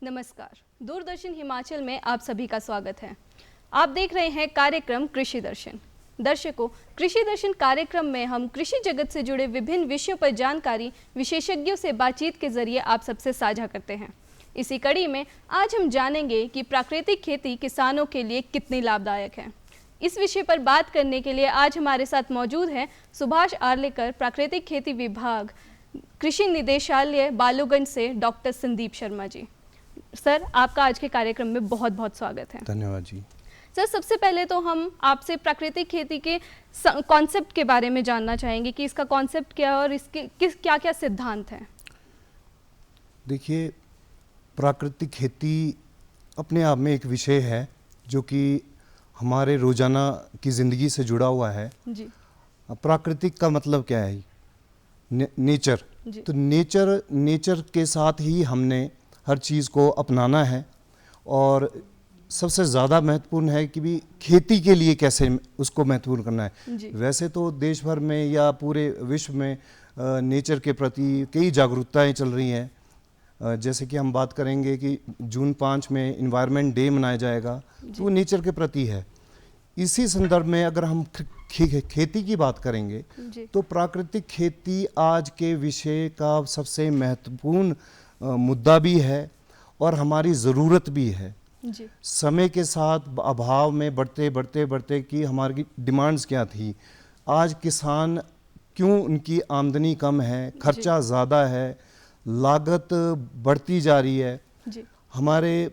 नमस्कार, दूरदर्शन हिमाचल में आप सभी का स्वागत है। आप देख रहे हैं कार्यक्रम कृषि दर्शन। दर्शकों, कृषि दर्शन कार्यक्रम में हम कृषि जगत से जुड़े विभिन्न विषयों पर जानकारी विशेषज्ञों से बातचीत के जरिए आप सबसे साझा करते हैं। इसी कड़ी में आज हम जानेंगे कि प्राकृतिक खेती किसानों के लिए कितनी लाभदायक है। इस विषय पर बात करने के लिए आज हमारे साथ मौजूद हैं सुभाष आर्लेकर, प्राकृतिक खेती विभाग, कृषि निदेशालय बालूगंज से डॉक्टर संदीप शर्मा जी। सर, आपका आज के कार्यक्रम में बहुत बहुत स्वागत है। धन्यवाद जी। सर, सबसे पहले तो हम आपसे प्राकृतिक खेती के कॉन्सेप्ट के बारे में जानना चाहेंगे कि इसका कॉन्सेप्ट क्या है और इसके क्या क्या सिद्धांत हैं। देखिए, प्राकृतिक खेती अपने आप में एक विषय है जो कि हमारे रोजाना की ज़िंदगी से जुड़ा हुआ है जी। प्राकृतिक का मतलब क्या है? नेचर। तो नेचर के साथ ही हमने हर चीज़ को अपनाना है और सबसे ज़्यादा महत्वपूर्ण है कि भी खेती के लिए कैसे उसको महत्वपूर्ण करना है। वैसे तो देश भर में या पूरे विश्व में नेचर के प्रति कई जागरूकताएं चल रही हैं। जैसे कि हम बात करेंगे कि जून 5 में इन्वायरमेंट डे मनाया जाएगा, तो वो नेचर के प्रति है। इसी संदर्भ में अगर हम खेती की बात करेंगे तो प्राकृतिक खेती आज के विषय का सबसे महत्वपूर्ण मुद्दा भी है और हमारी ज़रूरत भी है। समय के साथ अभाव में बढ़ते कि हमारी डिमांड्स क्या थी, आज किसान क्यों उनकी आमदनी कम है, खर्चा ज़्यादा है, लागत बढ़ती जा रही है। हमारे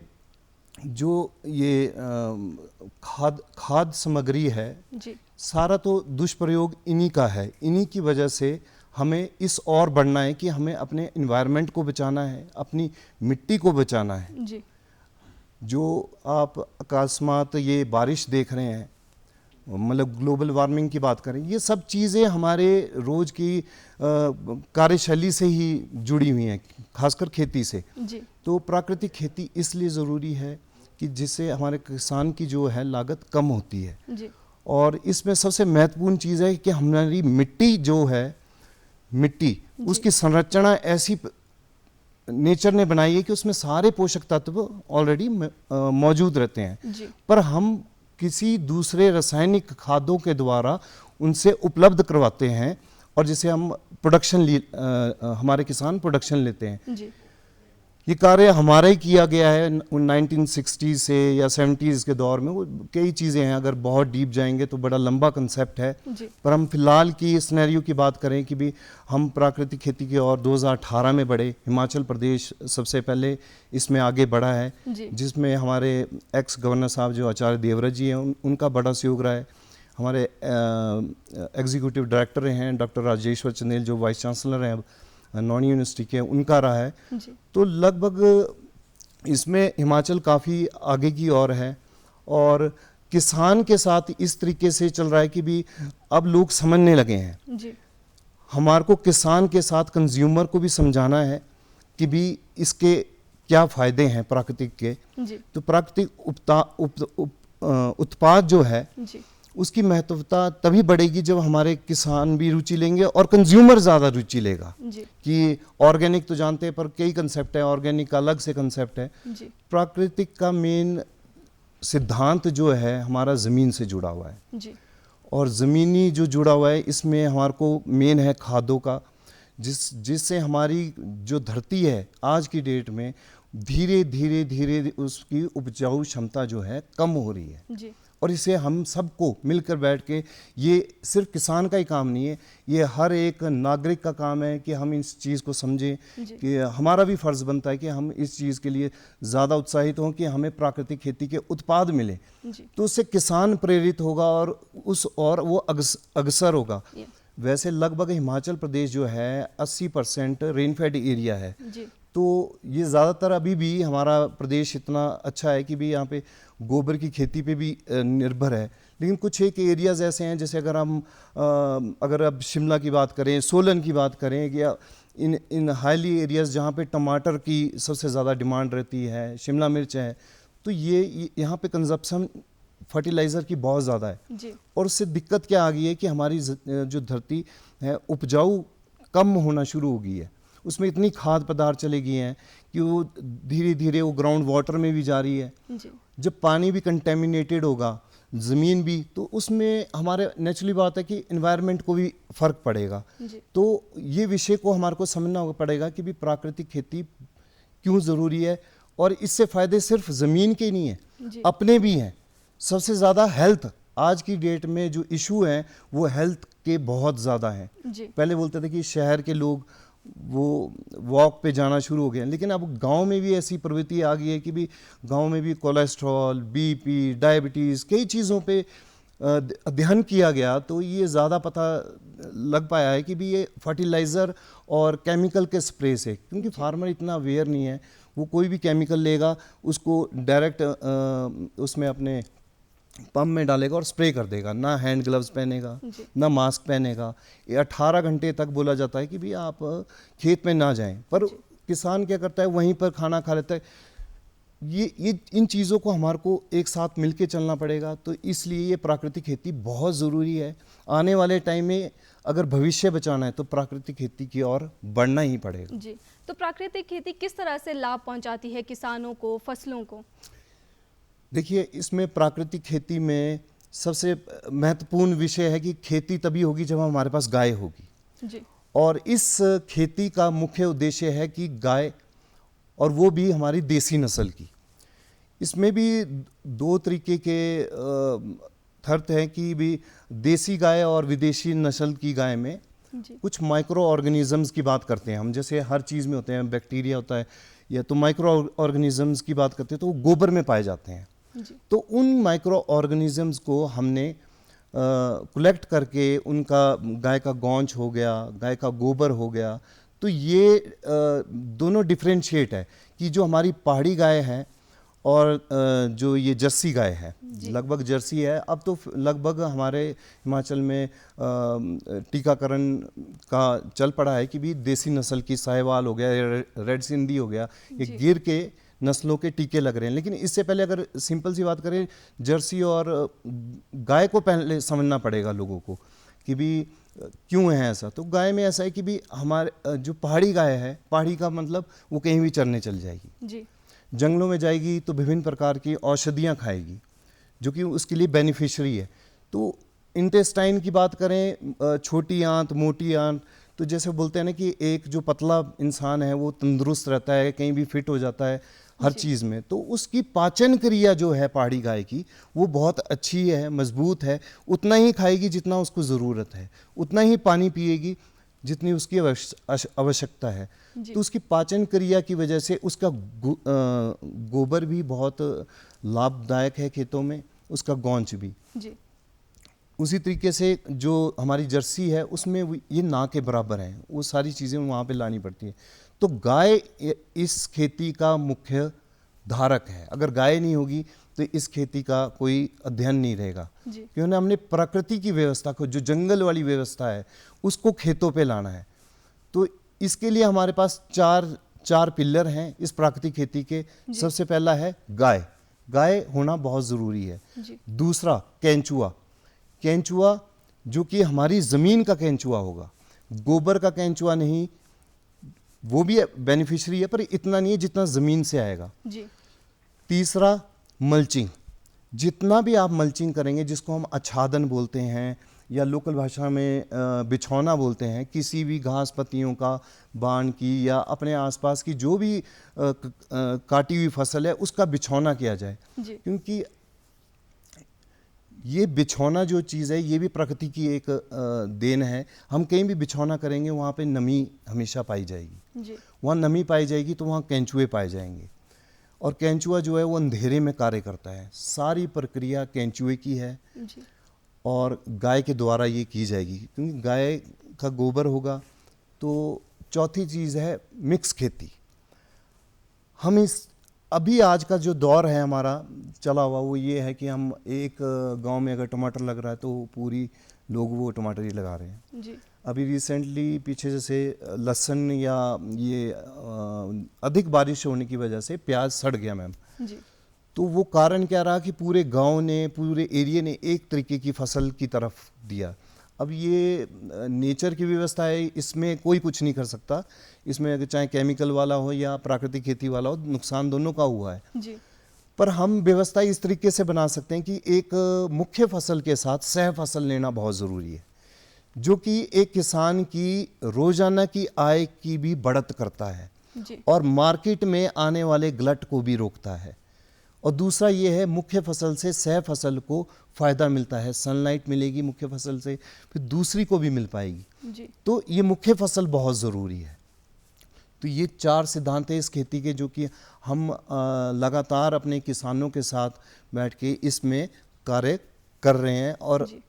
जो ये खाद सामग्री है, सारा तो दुष्प्रयोग इन्हीं का है। इन्हीं की वजह से हमें इस ओर बढ़ना है कि हमें अपने एनवायरनमेंट को बचाना है, अपनी मिट्टी को बचाना है। जो आप अकस्मात ये बारिश देख रहे हैं, मतलब ग्लोबल वार्मिंग की बात करें, ये सब चीज़ें हमारे रोज़ की कार्यशैली से ही जुड़ी हुई हैं, खासकर खेती से। तो प्राकृतिक खेती इसलिए ज़रूरी है कि जिससे हमारे किसान की जो है लागत कम होती है। और इसमें सबसे महत्वपूर्ण चीज़ है कि हमारी मिट्टी जो है, उसकी संरचना ऐसी नेचर ने बनाई है कि उसमें सारे पोषक तत्व ऑलरेडी मौजूद रहते हैं, पर हम किसी दूसरे रासायनिक खादों के द्वारा उनसे उपलब्ध करवाते हैं और जिसे हम हमारे किसान प्रोडक्शन लेते हैं। ये कार्य हमारा ही किया गया है 1960 से या 70s के दौर में। वो कई चीज़ें हैं, अगर बहुत डीप जाएंगे तो बड़ा लंबा कंसेप्ट है, पर हम फिलहाल की सिनेरियो की बात करें कि भी हम प्राकृतिक खेती की ओर 2018 में बढ़े। हिमाचल प्रदेश सबसे पहले इसमें आगे बढ़ा है, जिसमें हमारे एक्स गवर्नर साहब जो आचार्य देवव्रत जी हैं, उनका बड़ा सहयोग रहा है। हमारे एग्जीक्यूटिव डायरेक्टर हैं डॉक्टर राजेश्वर चंदेल, जो वाइस चांसलर हैं नॉन यूनिवर्सिटी के, उनका रहा है। तो लगभग इसमें हिमाचल काफ़ी आगे की ओर है और किसान के साथ इस तरीके से चल रहा है कि भी अब लोग समझने लगे हैं। हमारे को किसान के साथ कंज्यूमर को भी समझाना है कि भी इसके क्या फ़ायदे हैं प्राकृतिक के। तो प्राकृतिक उत्पाद जो है उसकी महत्वता तभी बढ़ेगी जब हमारे किसान भी रुचि लेंगे और कंज्यूमर ज़्यादा रुचि लेगा। कि ऑर्गेनिक तो जानते हैं, पर कई कंसेप्ट है, ऑर्गेनिक का अलग से कंसेप्ट है। प्राकृतिक का मेन सिद्धांत जो है हमारा ज़मीन से जुड़ा हुआ है और ज़मीनी जो जुड़ा हुआ है, इसमें हमारे को मेन है खादों का, जिससे हमारी जो धरती है आज की डेट में धीरे धीरे उसकी उपजाऊ क्षमता जो है कम हो रही है। और इसे हम सबको मिलकर बैठ के, ये सिर्फ किसान का ही काम नहीं है, ये हर एक नागरिक का काम है कि हम इस चीज़ को समझें कि हमारा भी फ़र्ज़ बनता है कि हम इस चीज़ के लिए ज़्यादा उत्साहित हों कि हमें प्राकृतिक खेती के उत्पाद मिले। तो उससे किसान प्रेरित होगा और वो अग्रसर होगा। वैसे लगभग हिमाचल प्रदेश जो है 80% रेनफेड एरिया है। तो ये ज़्यादातर अभी भी हमारा प्रदेश इतना अच्छा है कि भी यहाँ पे गोबर की खेती पे भी निर्भर है। लेकिन कुछ एक एरियाज़ ऐसे हैं, जैसे अगर अब शिमला की बात करें, सोलन की बात करें, या इन हाईली एरियाज़ जहाँ पे टमाटर की सबसे ज़्यादा डिमांड रहती है, शिमला मिर्च है, तो ये यहाँ पे कंजप्शन फर्टिलाइज़र की बहुत ज़्यादा है। और उससे दिक्कत क्या आ गई है कि हमारी जो धरती है उपजाऊ कम होना शुरू हो गई है। उसमें इतनी खाद पदार्थ चले गए हैं कि वो धीरे धीरे वो ग्राउंड वाटर में भी जा रही है। जी जब पानी भी कंटेमिनेटेड होगा, ज़मीन भी, तो उसमें हमारे नेचुरली बात है कि इन्वायरमेंट को भी फ़र्क पड़ेगा। जी तो ये विषय को हमारे को समझना पड़ेगा कि भी प्राकृतिक खेती क्यों ज़रूरी है, और इससे फ़ायदे सिर्फ ज़मीन के नहीं हैं, जी अपने भी हैं। सबसे ज़्यादा हेल्थ, आज की डेट में जो इशू हैं वो हेल्थ के बहुत ज़्यादा हैं। जी पहले बोलते थे कि शहर के लोग वो वॉक पे जाना शुरू हो गए हैं, लेकिन अब गांव में भी ऐसी प्रवृत्ति आ गई है कि भी गांव में भी कोलेस्ट्रॉल, बीपी, डायबिटीज़, कई चीज़ों पे अध्ययन किया गया, तो ये ज़्यादा पता लग पाया है कि भी ये फर्टिलाइज़र और केमिकल के स्प्रे से, क्योंकि फार्मर इतना अवेयर नहीं है, वो कोई भी केमिकल लेगा उसको डायरेक्ट उसमें अपने पंप में डालेगा और स्प्रे कर देगा, ना हैंड ग्लव्स पहनेगा, जी ना मास्क पहनेगा। ये 18 घंटे तक बोला जाता है कि भी आप खेत में ना जाएं, पर किसान क्या करता है, वहीं पर खाना खा लेता है। ये इन चीज़ों को हमारे को एक साथ मिलके चलना पड़ेगा। तो इसलिए ये प्राकृतिक खेती बहुत ज़रूरी है। आने वाले टाइम में अगर भविष्य बचाना है तो प्राकृतिक खेती की ओर बढ़ना ही पड़ेगा। जी। तो प्राकृतिक खेती किस तरह से लाभ पहुंचाती है किसानों को, फसलों को? देखिए, इसमें प्राकृतिक खेती में सबसे महत्वपूर्ण विषय है कि खेती तभी होगी जब हमारे पास गाय होगी, जी और इस खेती का मुख्य उद्देश्य है कि गाय, और वो भी हमारी देसी नस्ल की। इसमें भी दो तरीके के अर्थ हैं कि भी देसी गाय और विदेशी नस्ल की गाय में जी कुछ माइक्रो ऑर्गेनिजम्स की बात करते हैं हम, जैसे हर चीज़ में होते हैं, बैक्टीरिया होता है या तो माइक्रो ऑर्गेनिजम्स की बात करते हैं तो वो गोबर में पाए जाते हैं। जी तो उन माइक्रो ऑर्गेनिजम्स को हमने कलेक्ट करके, उनका गाय का गौंच हो गया, गाय का गोबर हो गया, तो ये दोनों डिफरेंशिएट है कि जो हमारी पहाड़ी गाय है और जो ये जर्सी गाय है, लगभग जर्सी है, अब तो लगभग हमारे हिमाचल में टीकाकरण का चल पड़ा है कि भी देसी नस्ल की साहिवाल हो गया, रेड सिंधी हो गया, ये गिर के नस्लों के टीके लग रहे हैं। लेकिन इससे पहले अगर सिंपल सी बात करें, जर्सी और गाय को पहले समझना पड़ेगा लोगों को कि भी क्यों है ऐसा। तो गाय में ऐसा है कि भी हमारे जो पहाड़ी गाय है, पहाड़ी का मतलब वो कहीं भी चरने चल जाएगी, जी जंगलों में जाएगी तो विभिन्न प्रकार की औषधियाँ खाएगी जो कि उसके लिए बेनिफिशियरी है। तो इंटेस्टाइन की बात करें, छोटी आंत, मोटी आंत, तो जैसे बोलते हैं ना कि एक जो पतला इंसान है वो तंदुरुस्त रहता है, कहीं भी फिट हो जाता है हर चीज़ में, तो उसकी पाचन क्रिया जो है पहाड़ी गाय की वो बहुत अच्छी है, मजबूत है। उतना ही खाएगी जितना उसको ज़रूरत है, उतना ही पानी पिएगी जितनी उसकी आवश्यकता है। तो उसकी पाचन क्रिया की वजह से उसका गोबर भी बहुत लाभदायक है खेतों में, उसका गौंच भी। जी उसी तरीके से जो हमारी जर्सी है उसमें ये ना के बराबर है, वो सारी चीज़ें वहाँ पे लानी पड़ती हैं। तो गाय इस खेती का मुख्य धारक है। अगर गाय नहीं होगी तो इस खेती का कोई अध्ययन नहीं रहेगा, क्योंकि हमने प्रकृति की व्यवस्था को, जो जंगल वाली व्यवस्था है, उसको खेतों पे लाना है। तो इसके लिए हमारे पास चार पिलर हैं इस प्राकृतिक खेती के। सबसे पहला है गाय, गाय होना बहुत ज़रूरी है। दूसरा केंचुआ, केंचुआ जो कि हमारी ज़मीन का केंचुआ होगा, गोबर का केंचुआ नहीं, वो भी बेनिफिशियरी है पर इतना नहीं है जितना ज़मीन से आएगा। तीसरा मल्चिंग, जितना भी आप मल्चिंग करेंगे, जिसको हम आच्छादन बोलते हैं या लोकल भाषा में बिछौना बोलते हैं, किसी भी घास पत्तियों का, बाण की या अपने आसपास की जो भी काटी हुई फसल है उसका बिछौना किया जाए। क्योंकि ये बिछौना जो चीज़ है ये भी प्रकृति की एक देन है। हम कहीं भी बिछौना करेंगे वहाँ पे नमी हमेशा पाई जाएगी, वहाँ नमी पाई जाएगी तो वहाँ केंचुए पाए जाएंगे, और केंचुआ जो है वो अंधेरे में कार्य करता है। सारी प्रक्रिया केंचुए की है और गाय के द्वारा ये की जाएगी, क्योंकि गाय का गोबर होगा। तो चौथी चीज़ है मिक्स खेती। हम इस अभी आज का जो दौर है हमारा चला हुआ वो ये है कि हम एक गांव में अगर टमाटर लग रहा है तो पूरी लोग वो टमाटर ही लगा रहे हैं। अभी रिसेंटली पीछे जैसे लहसुन या ये अधिक बारिश होने की वजह से प्याज सड़ गया मैम, तो वो कारण क्या रहा कि पूरे गांव ने, पूरे एरिया ने एक तरीके की फसल की तरफ दिया। अब ये नेचर की व्यवस्था है, इसमें कोई कुछ नहीं कर सकता। इसमें अगर चाहे केमिकल वाला हो या प्राकृतिक खेती वाला हो, नुकसान दोनों का हुआ है। जी। पर हम व्यवस्था इस तरीके से बना सकते हैं कि एक मुख्य फसल के साथ सह फसल लेना बहुत ज़रूरी है, जो कि एक किसान की रोजाना की आय की भी बढ़त करता है जी। और मार्केट में आने वाले गलट को भी रोकता है। और दूसरा ये है, मुख्य फसल से सह फसल को फ़ायदा मिलता है, सनलाइट मिलेगी मुख्य फसल से, फिर दूसरी को भी मिल पाएगी। जी। तो ये मुख्य फसल बहुत ज़रूरी है। तो ये 4 सिद्धांत है इस खेती के, जो कि हम लगातार अपने किसानों के साथ बैठ के इसमें कार्य कर रहे हैं और जी।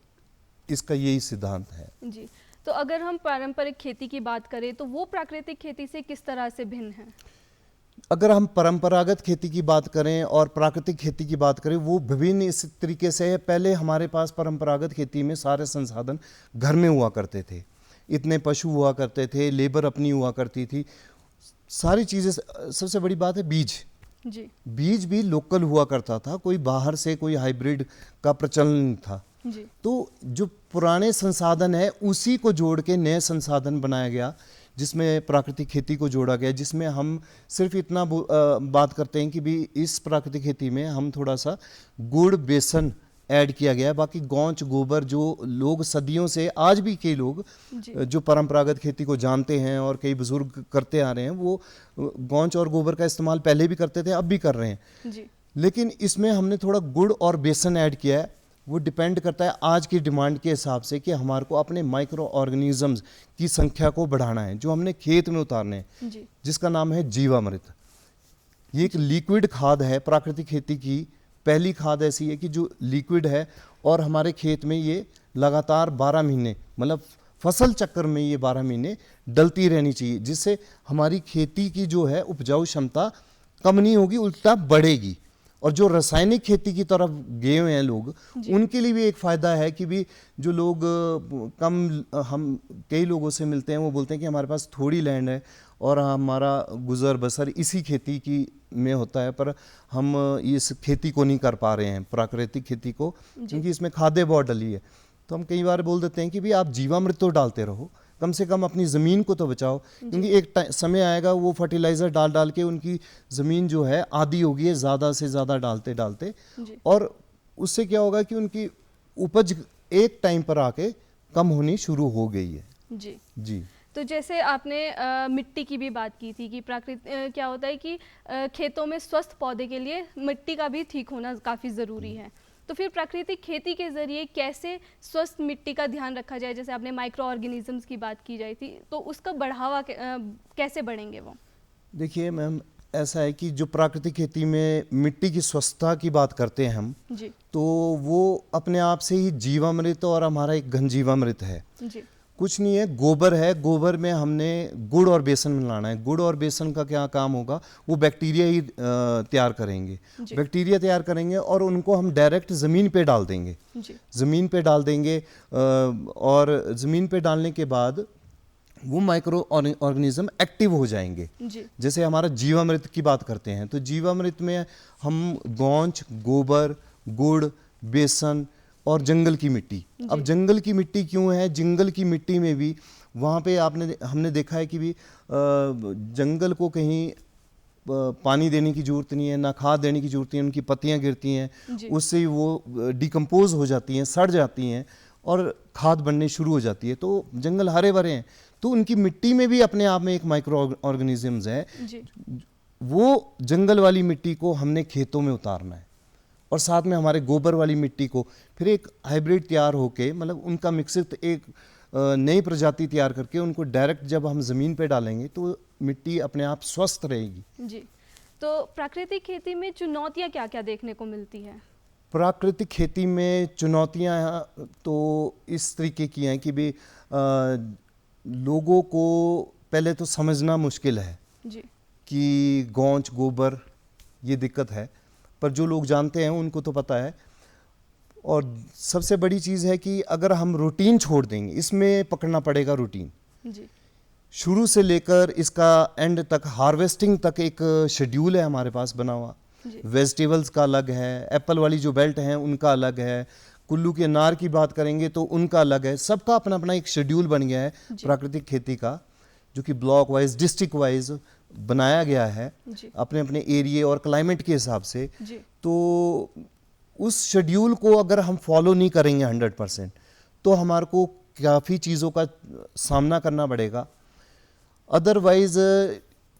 इसका यही सिद्धांत है। जी। तो अगर हम पारंपरिक खेती की बात करें तो वो प्राकृतिक खेती से किस तरह से भिन्न है? अगर हम परंपरागत खेती की बात करें और प्राकृतिक खेती की बात करें, वो विभिन्न इस तरीके से है। पहले हमारे पास परंपरागत खेती में सारे संसाधन घर में हुआ करते थे, इतने पशु हुआ करते थे, लेबर अपनी हुआ करती थी, सारी चीज़ें। सबसे बड़ी बात है बीज। जी। बीज भी लोकल हुआ करता था, कोई बाहर से कोई हाइब्रिड का प्रचलन नहीं था। जी। तो जो पुराने संसाधन है उसी को जोड़ के नए संसाधन बनाया गया, जिसमें प्राकृतिक खेती को जोड़ा गया, जिसमें हम सिर्फ इतना बात करते हैं कि भी इस प्राकृतिक खेती में हम थोड़ा सा गुड़ बेसन ऐड किया गया है। बाकी गौच गोबर जो लोग सदियों से, आज भी कई लोग जो परंपरागत खेती को जानते हैं और कई बुजुर्ग करते आ रहे हैं, वो गौच और गोबर का इस्तेमाल पहले भी करते थे, अब भी कर रहे हैं। जी। लेकिन इसमें हमने थोड़ा गुड़ और बेसन ऐड किया है। वो डिपेंड करता है आज की डिमांड के हिसाब से कि हमारे को अपने माइक्रो ऑर्गेनिजम्स की संख्या को बढ़ाना है, जो हमने खेत में उतारने हैं, जी। जिसका नाम है जीवामृत। ये एक लिक्विड खाद है। प्राकृतिक खेती की पहली खाद ऐसी है कि जो लिक्विड है और हमारे खेत में ये लगातार 12 महीने, मतलब फसल चक्र में ये 12 महीने डलती रहनी चाहिए, जिससे हमारी खेती की जो है उपजाऊ क्षमता कम नहीं होगी, उल्टा बढ़ेगी। और जो रासायनिक खेती की तरफ गए हुए हैं लोग, उनके लिए भी एक फ़ायदा है कि भी जो लोग हम कई लोगों से मिलते हैं, वो बोलते हैं कि हमारे पास थोड़ी लैंड है और हमारा गुजर बसर इसी खेती की में होता है, पर हम इस खेती को नहीं कर पा रहे हैं, प्राकृतिक खेती को, क्योंकि इसमें खादें बहुत डली है। तो हम कई बार बोल देते हैं कि भी आप जीवामृत तो डालते रहो, कम से कम अपनी ज़मीन को तो बचाओ, क्योंकि एक समय आएगा वो फर्टिलाइज़र डाल डाल के उनकी ज़मीन जो है आदी होगी है ज़्यादा से ज़्यादा डालते डालते, और उससे क्या होगा कि उनकी उपज एक टाइम पर आके कम होनी शुरू हो गई है। जी। जी। तो जैसे आपने मिट्टी की भी बात की थी कि क्या होता है कि खेतों में स्वस्थ पौधे के लिए मिट्टी का भी ठीक होना काफ़ी ज़रूरी है। तो फिर प्राकृतिक खेती के ज़रिए कैसे स्वस्थ मिट्टी का ध्यान रखा जाए? जैसे आपने माइक्रो ऑर्गेनिजम्स की बात की जाई थी, तो उसका बढ़ावा कैसे बढ़ेंगे वो? देखिए मैम, ऐसा है कि जो प्राकृतिक खेती में मिट्टी की स्वस्थता की बात करते हैं हम, जी। तो वो अपने आप से ही जीवामृत और हमारा एक घन जीवामृत है। जी। कुछ नहीं है, गोबर है। गोबर में हमने गुड़ और बेसन मिलाना है। गुड़ और बेसन का क्या काम होगा, वो बैक्टीरिया ही तैयार करेंगे, बैक्टीरिया तैयार करेंगे और उनको हम डायरेक्ट ज़मीन पे डाल देंगे। ज़मीन पे डाल देंगे और ज़मीन पे डालने के बाद वो माइक्रो ऑर्गेनिज्म एक्टिव हो जाएंगे। जैसे हमारा जीवामृत की बात करते हैं, तो जीवामृत में हम गौच, गोबर, गुड़, बेसन और जंगल की मिट्टी। अब जंगल की मिट्टी क्यों है? जंगल की मिट्टी में भी वहाँ पे हमने देखा है कि भी जंगल को कहीं पानी देने की ज़रूरत नहीं है, ना खाद देने की ज़रूरत नहीं है। उनकी पत्तियाँ गिरती हैं, उससे वो डिकम्पोज हो जाती हैं, सड़ जाती हैं और खाद बनने शुरू हो जाती है। तो जंगल हरे भरे हैं, तो उनकी मिट्टी में भी अपने आप में एक माइक्रो ऑर्गेनिजम्स है। वो जंगल वाली मिट्टी को हमने खेतों में उतारना है और साथ में हमारे गोबर वाली मिट्टी को फिर एक हाइब्रिड तैयार होके, मतलब उनका मिश्रित एक नई प्रजाति तैयार करके उनको डायरेक्ट जब हम ज़मीन पे डालेंगे तो मिट्टी अपने आप स्वस्थ रहेगी। जी। तो प्राकृतिक खेती में चुनौतियाँ क्या क्या देखने को मिलती है? प्राकृतिक खेती में चुनौतियाँ तो इस तरीके की हैं कि भी लोगों को पहले तो समझना मुश्किल है जी कि गौच गोबर ये दिक्कत है, पर जो लोग जानते हैं उनको तो पता है। और सबसे बड़ी चीज़ है कि अगर हम रूटीन छोड़ देंगे, इसमें पकड़ना पड़ेगा रूटीन जी। शुरू से लेकर इसका एंड तक, हार्वेस्टिंग तक एक शेड्यूल है हमारे पास बना हुआ। वेजिटेबल्स का अलग है, एप्पल वाली जो बेल्ट हैं उनका अलग है, कुल्लू के अनार की बात करेंगे तो उनका अलग है। सबका अपना अपना एक शेड्यूल बन गया है प्राकृतिक खेती का, जो कि ब्लॉक वाइज, डिस्ट्रिक्ट वाइज बनाया गया है अपने अपने एरिया और क्लाइमेट के हिसाब से। तो उस शेड्यूल को अगर हम फॉलो नहीं करेंगे 100%, तो हमारे को काफ़ी चीज़ों का सामना करना पड़ेगा। अदरवाइज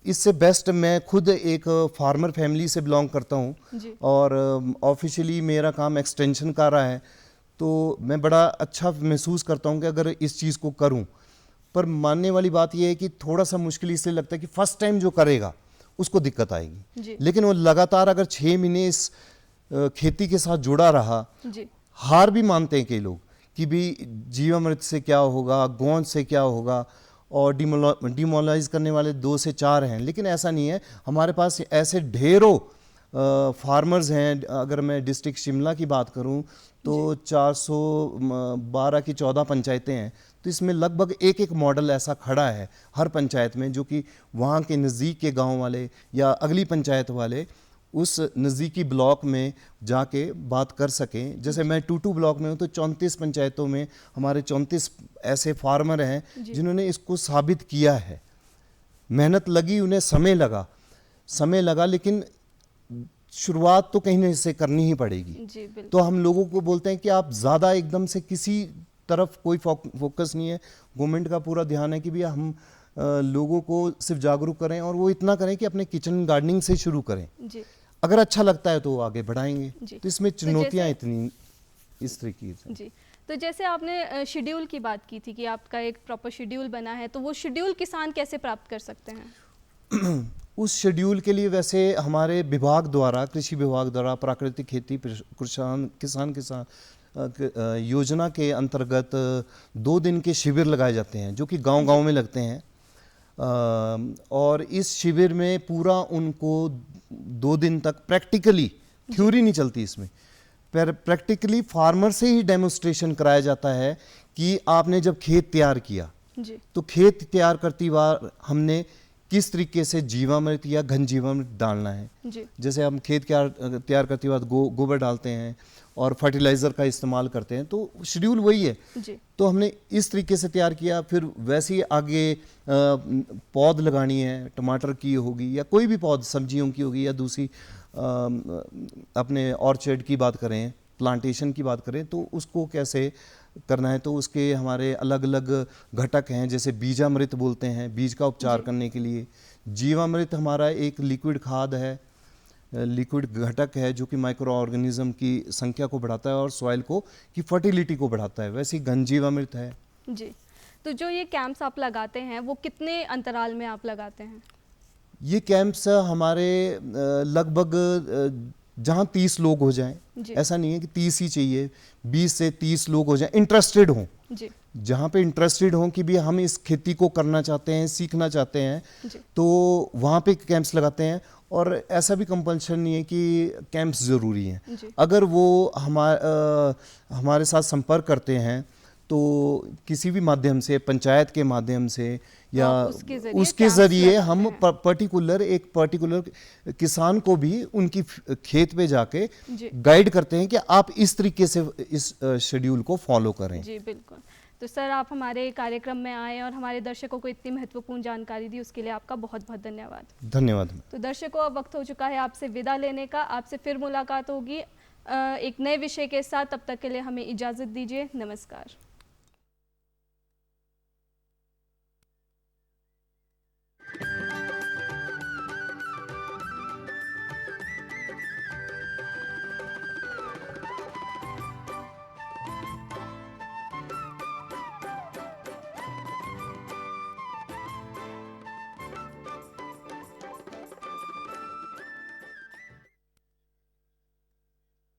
इससे बेस्ट, मैं खुद एक फार्मर फैमिली से बिलोंग करता हूँ और ऑफिशियली मेरा काम एक्सटेंशन का रहा है, तो मैं बड़ा अच्छा महसूस करता हूँ कि अगर इस चीज़ को करूँ। पर मानने वाली बात यह है कि थोड़ा सा मुश्किल इसलिए लगता है कि फर्स्ट टाइम जो करेगा उसको दिक्कत आएगी, लेकिन वो लगातार अगर 6 महीने इस खेती के साथ जुड़ा रहा, हार भी मानते हैं कई लोग कि भी जीवामृत से क्या होगा, गोंद से क्या होगा, और डिमोलाइज करने वाले 2 से 4 हैं, लेकिन ऐसा नहीं है। हमारे पास ऐसे ढेरों फार्मर्स हैं। अगर मैं डिस्ट्रिक्ट शिमला की बात करूं तो 412 की 14 पंचायतें हैं, तो इसमें लगभग एक एक मॉडल ऐसा खड़ा है हर पंचायत में, जो कि वहाँ के नज़दीक के गांव वाले या अगली पंचायत वाले उस नज़दीकी ब्लॉक में जाके बात कर सकें। जैसे मैं टूटू ब्लॉक में हूँ, तो 34 पंचायतों में हमारे 34 ऐसे फार्मर हैं जिन्होंने इसको साबित किया है। मेहनत लगी, उन्हें समय लगा, लेकिन शुरुआत तो कहीं से करनी ही पड़ेगी। तो हम लोगों को बोलते हैं कि आप ज़्यादा एकदम से किसी तरफ कोई फोकस नहीं है। गवर्नमेंट का पूरा ध्यान है कि भैया हम लोगों को सिर्फ जागरूक करें, और वो इतना करें कि अपने किचन गार्डनिंग से शुरू करें। अगर अच्छा लगता है तो वो आगे बढ़ाएंगे। तो इसमें चुनौतियां इतनी इस तरीके से। जी, तो जैसे आपने शेड्यूल की बात की थी कि आपका एक प्रॉपर शेड्यूल बना है, तो वो शेड्यूल किसान कैसे प्राप्त कर सकते हैं? उस शेड्यूल के लिए वैसे हमारे विभाग द्वारा, कृषि विभाग द्वारा प्राकृतिक खेती किसान योजना के अंतर्गत 2 दिन के शिविर लगाए जाते हैं, जो कि गांव-गांव में लगते हैं। और इस शिविर में पूरा उनको 2 दिन तक प्रैक्टिकली, थ्योरी नहीं चलती इसमें, पर प्रैक्टिकली फार्मर से ही डेमोन्स्ट्रेशन कराया जाता है कि आपने जब खेत तैयार किया तो खेत तैयार करती बार हमने किस तरीके से जीवामृत या घन जीवामृत डालना है। जैसे हम खेत तैयार करते बाद गोबर डालते हैं और फर्टिलाइज़र का इस्तेमाल करते हैं, तो शेड्यूल वही है। तो हमने इस तरीके से तैयार किया। फिर वैसे ही आगे पौध लगानी है, टमाटर की होगी या कोई भी पौध, सब्जियों की होगी या दूसरी अपने ऑर्चर्ड की बात करें, प्लांटेशन की बात करें, तो उसको कैसे करना है। तो उसके हमारे अलग अलग घटक हैं, जैसे बीजामृत बोलते हैं, बीज का उपचार करने के लिए। जीवामृत हमारा एक लिक्विड खाद है, लिक्विड घटक है, जो कि माइक्रो ऑर्गेनिज्म की संख्या को बढ़ाता है और सॉइल को की फर्टिलिटी को बढ़ाता है। वैसे ही घन जीवामृत है। जी, तो जो ये कैंप्स आप लगाते हैं वो कितने अंतराल में आप लगाते हैं? ये कैंप्स हमारे लगभग जहाँ 30 लोग हो जाएं, ऐसा नहीं है कि 30 ही चाहिए, 20 से 30 लोग हो जाएं, इंटरेस्टेड हों, जहाँ पे इंटरेस्टेड हों कि भी हम इस खेती को करना चाहते हैं, सीखना चाहते हैं, तो वहाँ पे कैंप्स लगाते हैं। और ऐसा भी कंपल्शन नहीं है कि कैंप्स ज़रूरी हैं। अगर वो हमारे साथ संपर्क करते हैं तो किसी भी माध्यम से, पंचायत के माध्यम से या उसके ज़रिए हम एक पर्टिकुलर किसान को भी उनकी खेत पे जाके गाइड करते हैं कि आप इस तरीके से इस शेड्यूल को फॉलो करें। जी बिल्कुल। तो सर, आप हमारे कार्यक्रम में आए और हमारे दर्शकों को इतनी महत्वपूर्ण जानकारी दी, उसके लिए आपका बहुत बहुत धन्यवाद। धन्यवाद। तो दर्शकों, अब वक्त हो चुका है आपसे विदा लेने का। आपसे फिर मुलाकात होगी एक नए विषय के साथ। तब तक के लिए हमें इजाज़त दीजिए। नमस्कार।